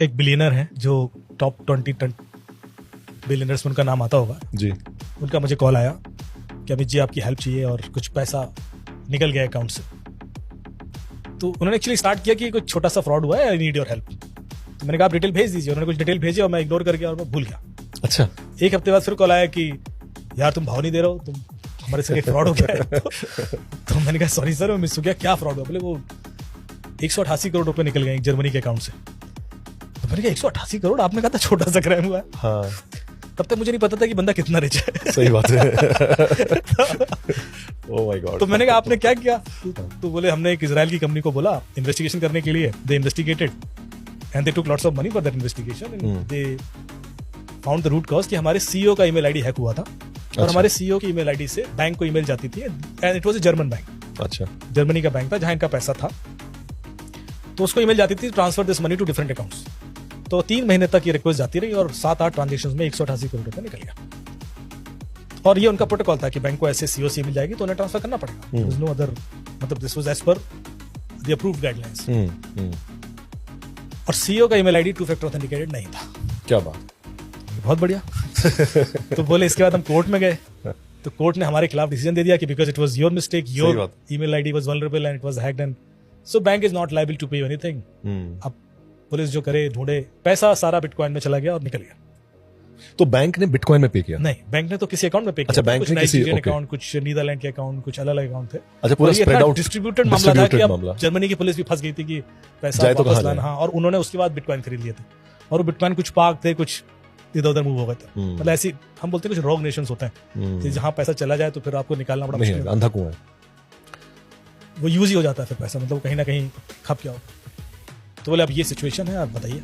एक बिलियनर है जो टॉप 20 बिलियनर्स में उनका नाम आता होगा जी। उनका मुझे कॉल आया कि अमित जी आपकी हेल्प चाहिए और कुछ पैसा निकल गया अकाउंट से। तो उन्होंने एक्चुअली स्टार्ट किया कि कुछ छोटा सा फ्रॉड हुआ है, आई नीड योर हेल्प। तो मैंने कहा आप डिटेल भेज दीजिए। उन्होंने कुछ डिटेल भेजी और मैं इग्नोर कर गया और मैं भूल गया। अच्छा। एक हफ्ते बाद फिर कॉल आया कि यार तुम भाव नहीं दे रहे हो, तुम हमारे से फ्रॉड हो गया है। तो मैंने कहा सॉरी सर, मैं मिस हो गया, क्या फ्रॉड हुआ? बोले वो 188 करोड़ रुपए निकल गए एक जर्मनी के अकाउंट से। तो मैंने कहा 188 करोड़? आपने कहा था छोटा सा क्राइम हुआ है। हाँ। तब तक मुझे नहीं पता था कि बंदा कितना रिच है। सही बात है। Oh my God. तो मैंने कहा आपने क्या किया? तो बोले हमने एक इजराइल की कंपनी को बोला इन्वेस्टिगेशन करने के लिए। They investigated and they took lots of money for that investigation and they found the root cause कि हमारे सीईओ का ईमेल आईडी हैक हुआ था। और हमारे सीईओ की ईमेल आईडी से बैंक को ईमेल जाती थी and it was a German bank. अच्छा। जर्मनी का बैंक था जहां इनका पैसा था। तो उसको ईमेल जाती थी transfer this money to different accounts. तो 3 महीने तक ये रिक्वेस्ट जाती रही और 7-8 ट्रांजेक्शंस में 188 करोड़ रुपए निकल गया। और ये उनका प्रोटोकॉल था कि बैंक को ऐसे सीओ से मिल जाएगी तो उन्हें ट्रांसफर करना पड़ेगा। नो अदर, मतलब this was as per the approved guidelines. और सीईओ का ईमेल आईडी 2 फैक्टर ऑथेंटिकेटेड नहीं था। क्या बात। बहुत बढ़िया। तो बोले इसके बाद हम कोर्ट में गए। तो कोर्ट ने हमारे खिलाफ डिसीजन दे दिया कि because it was your mistake, your email ID was vulnerable and it was hacked and so bank is not liable to pay anything. अब पुलिस जो करे ढूंढे, पैसा सारा बिटकॉइन में चला गया और निकल गया। तो बैंक ने बिटकॉइन में पे किया? नहीं, बैंक ने तो किसी अकाउंट में पे किया। अच्छा, बैंक कुछ ने किसी अकाउंट, कुछ नीदरलैंड के अकाउंट, कुछ अलग अलग अकाउंट थे। अच्छा, पूरा स्प्रेड आउट डिस्ट्रीब्यूटेड मामला था कि अब जर्मनी की पुलिस भी फंस गई थी कि पैसा जाए तो वापस कहाँ लाना। हाँ, और उन्होंने उसके बाद बिटकॉइन खरीद लिए थे और वो बिटकॉइन कुछ पार्क थे, कुछ इधर उधर मूव हो गए थे। मतलब ऐसी हम बोलते हैं कुछ रॉग नेशंस होते हैं कि जहां पैसा चला जाए तो फिर आपको निकालना बड़ा मुश्किल है। अंधा कुआं है वो यूज ही हो जाता है फिर पैसा, मतलब कहीं ना कहीं खप गया हो। तो बोले अब ये सिचुएशन है, आप बताइए।